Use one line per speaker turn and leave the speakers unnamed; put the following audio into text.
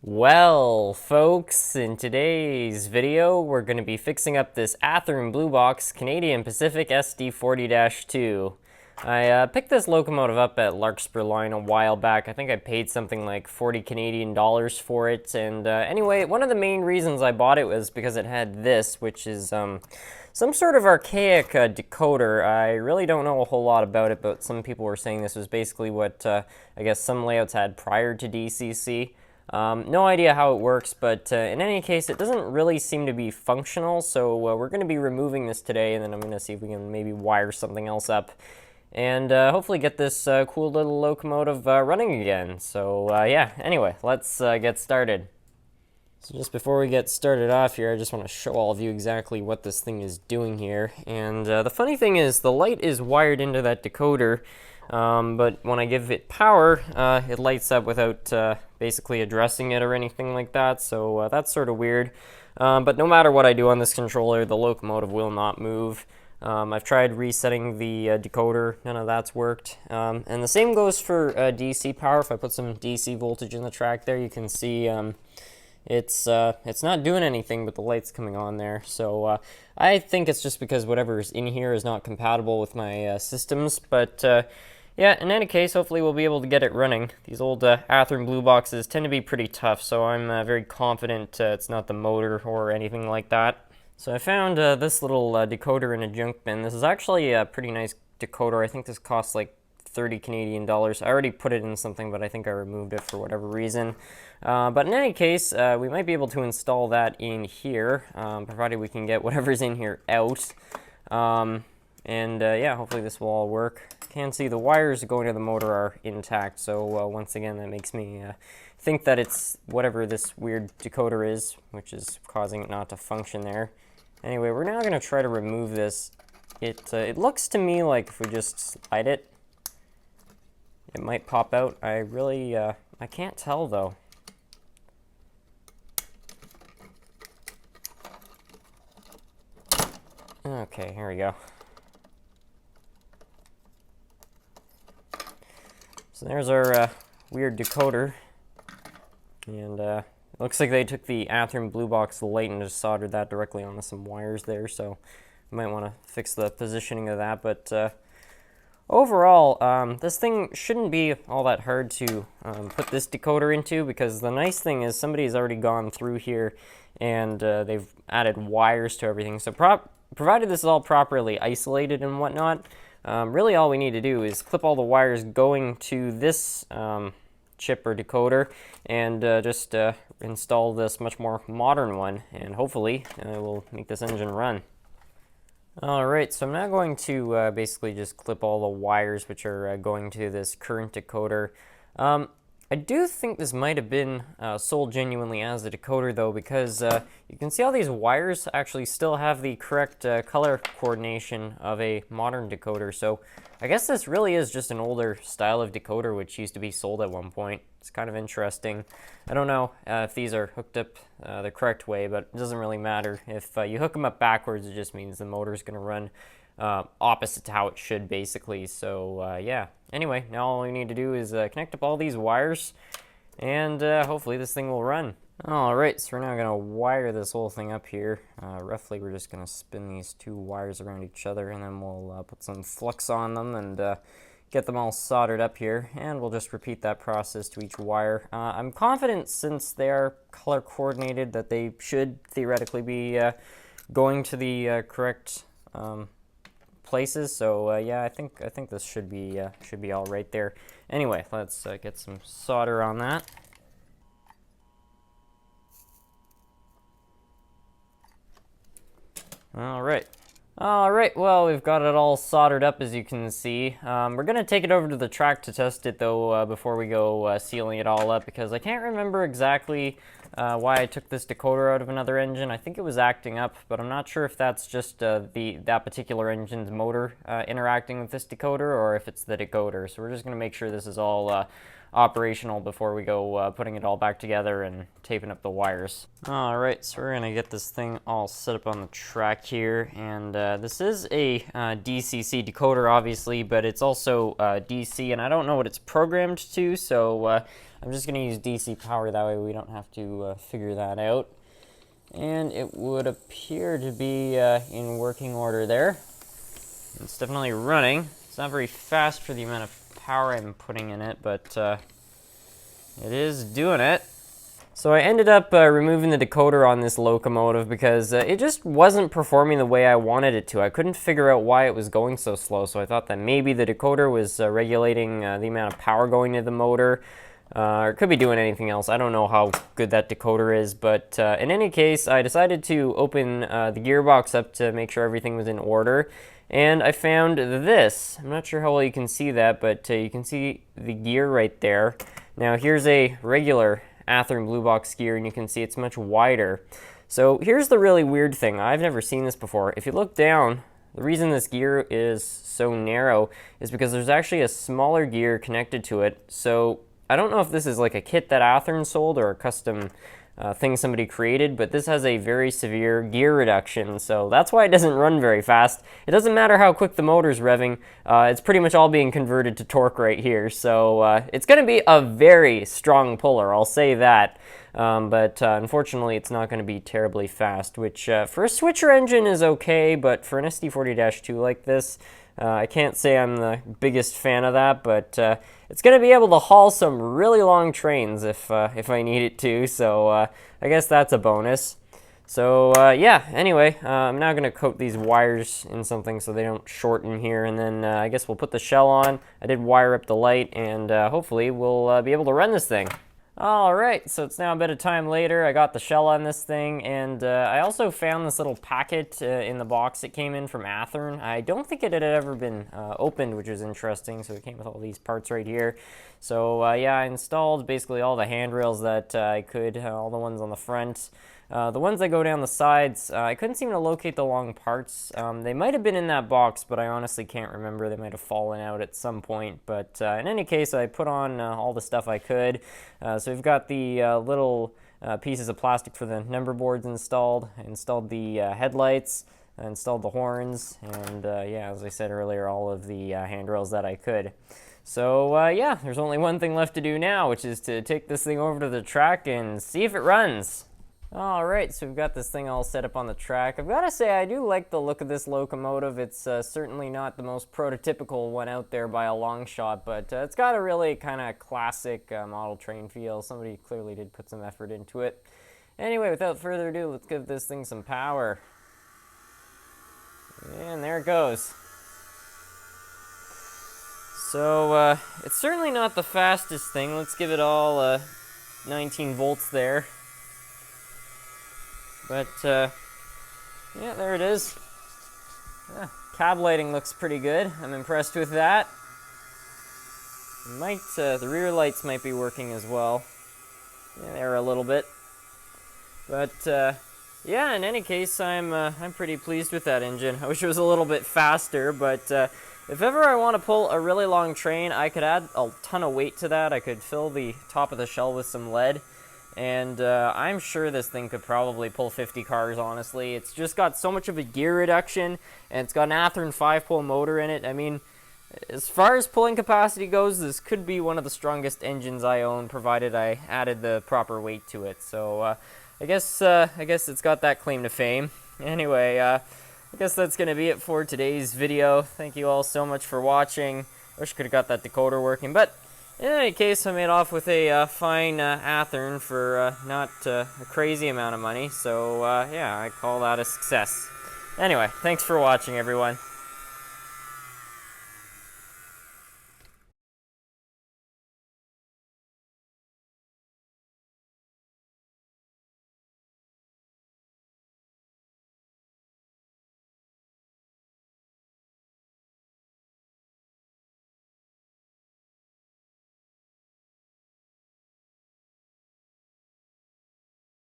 Well, folks, in today's video, we're going to be fixing up this Athearn Blue Box Canadian Pacific SD40-2. I picked this locomotive up at Larkspur line a while back. I think I paid something like 40 Canadian dollars for it. And anyway, one of the main reasons I bought it was because it had this, which is some sort of archaic decoder. I really don't know a whole lot about it, but some people were saying this was basically what I guess some layouts had prior to DCC. No idea how it works, but in any case, it doesn't really seem to be functional, so we're going to be removing this today, and then I'm going to see if we can maybe wire something else up, and hopefully get this cool little locomotive running again. So yeah, anyway, let's get started. So just before we get started off here, I just want to show all of you exactly what this thing is doing here. And the funny thing is, the light is wired into that decoder, but when I give it power, it lights up without basically addressing it or anything like that, so that's sort of weird. But no matter what I do on this controller, the locomotive will not move. I've tried resetting the decoder, none of that's worked. And the same goes for DC power. If I put some DC voltage in the track there, you can see it's not doing anything, but the light's coming on there. So I think it's just because whatever's in here is not compatible with my systems. But yeah, in any case, hopefully we'll be able to get it running. These old Athearn Blue Boxes tend to be pretty tough, so I'm very confident it's not the motor or anything like that. So I found this little decoder in a junk bin. This is actually a pretty nice decoder. I think this costs like 30 Canadian dollars. I already put it in something, but I think I removed it for whatever reason. But in any case, we might be able to install that in here, provided we can get whatever's in here out. Yeah, hopefully this will all work. Can see the wires going to the motor are intact, so once again that makes me think that it's whatever this weird decoder is, which is causing it not to function there. Anyway, we're now going to try to remove this. It looks to me like if we just slide it, it might pop out. I really, I can't tell though. Okay, here we go. So there's our weird decoder, and it looks like they took the Athearn Blue Box light and just soldered that directly onto some wires there, so you might want to fix the positioning of that. But overall, this thing shouldn't be all that hard to put this decoder into, because the nice thing is somebody's already gone through here and they've added wires to everything. So provided this is all properly isolated and whatnot, really all we need to do is clip all the wires going to this chip or decoder and just install this much more modern one, and hopefully it will make this engine run. Alright, so I'm now going to basically just clip all the wires which are going to this current decoder. I do think this might have been sold genuinely as a decoder though, because you can see all these wires actually still have the correct color coordination of a modern decoder. So I guess this really is just an older style of decoder which used to be sold at one point. It's kind of interesting. I don't know if these are hooked up the correct way, but it doesn't really matter. If you hook them up backwards, it just means the motor's going to run opposite to how it should, basically. So yeah, anyway, now all we need to do is connect up all these wires, and hopefully this thing will run. Alright, so we're now going to wire this whole thing up here. Roughly we're just going to spin these two wires around each other, and then we'll put some flux on them and get them all soldered up here, and we'll just repeat that process to each wire. I'm confident, since they are color coordinated, that they should theoretically be going to the correct places. So yeah, I think this should be all right there. Anyway, let's get some solder on that. All right, well, we've got it all soldered up, as you can see. We're going to take it over to the track to test it, though, before we go sealing it all up, because I can't remember exactly why I took this decoder out of another engine. I think it was acting up, but I'm not sure if that's just that particular engine's motor interacting with this decoder, or if it's the decoder. So we're just going to make sure this is all operational before we go putting it all back together and taping up the wires. All right, so we're gonna get this thing all set up on the track here, and this is a DCC decoder, obviously, but it's also DC, and I don't know what it's programmed to, so I'm just gonna use DC power, that way we don't have to figure that out. And it would appear to be in working order there. It's definitely running. It's not very fast for the amount of power I'm putting in it, but it is doing it. So I ended up removing the decoder on this locomotive because it just wasn't performing the way I wanted it to. I couldn't figure out why it was going so slow, so I thought that maybe the decoder was regulating the amount of power going to the motor, or it could be doing anything else. I don't know how good that decoder is, but in any case, I decided to open the gearbox up to make sure everything was in order. And I found this. I'm not sure how well you can see that, but you can see the gear right there. Now here's a regular Athearn Blue Box gear, and you can see it's much wider. So here's the really weird thing. I've never seen this before. If you look down, the reason this gear is so narrow is because there's actually a smaller gear connected to it. So I don't know if this is like a kit that Athearn sold or a custom thing somebody created, but this has a very severe gear reduction, so that's why it doesn't run very fast. It doesn't matter how quick the motor's revving, it's pretty much all being converted to torque right here, so it's going to be a very strong puller, I'll say that. But unfortunately it's not going to be terribly fast, which for a switcher engine is okay, but for an SD40-2 like this, I can't say I'm the biggest fan of that, but it's going to be able to haul some really long trains if I need it to, so I guess that's a bonus. So yeah, anyway, I'm now going to coat these wires in something so they don't shorten here, and then I guess we'll put the shell on. I did wire up the light, and hopefully we'll be able to run this thing. Alright, so it's now a bit of time later. I got the shell on this thing, and I also found this little packet in the box. It came in from Athearn. I don't think it had ever been opened, which is interesting, so it came with all these parts right here. So yeah, I installed basically all the handrails that I could, all the ones on the front. The ones that go down the sides, I couldn't seem to locate the long parts. They might have been in that box, but I honestly can't remember. They might have fallen out at some point. But in any case, I put on all the stuff I could. So we've got the little pieces of plastic for the number boards installed. I installed the headlights. I installed the horns. And yeah, as I said earlier, all of the handrails that I could. So yeah, there's only one thing left to do now, which is to take this thing over to the track and see if it runs. Alright, so we've got this thing all set up on the track. I've got to say, I do like the look of this locomotive. It's certainly not the most prototypical one out there by a long shot, but it's got a really kind of classic model train feel. Somebody clearly did put some effort into it. Anyway, without further ado, let's give this thing some power. And there it goes. So, it's certainly not the fastest thing. Let's give it all 19 volts there. But, yeah, there it is. Yeah, cab lighting looks pretty good. I'm impressed with that. The rear lights might be working as well. Yeah, they're a little bit. But, yeah, in any case, I'm pretty pleased with that engine. I wish it was a little bit faster, but if ever I want to pull a really long train, I could add a ton of weight to that. I could fill the top of the shell with some lead. And I'm sure this thing could probably pull 50 cars, honestly. It's just got so much of a gear reduction, and it's got an Athearn 5-pole motor in it. I mean, as far as pulling capacity goes, this could be one of the strongest engines I own, provided I added the proper weight to it. So I guess it's got that claim to fame. Anyway, I guess that's going to be it for today's video. Thank you all so much for watching. Wish I could have got that decoder working, but in any case, I made off with a fine Athearn for not a crazy amount of money, so yeah, I call that a success. Anyway, thanks for watching, everyone.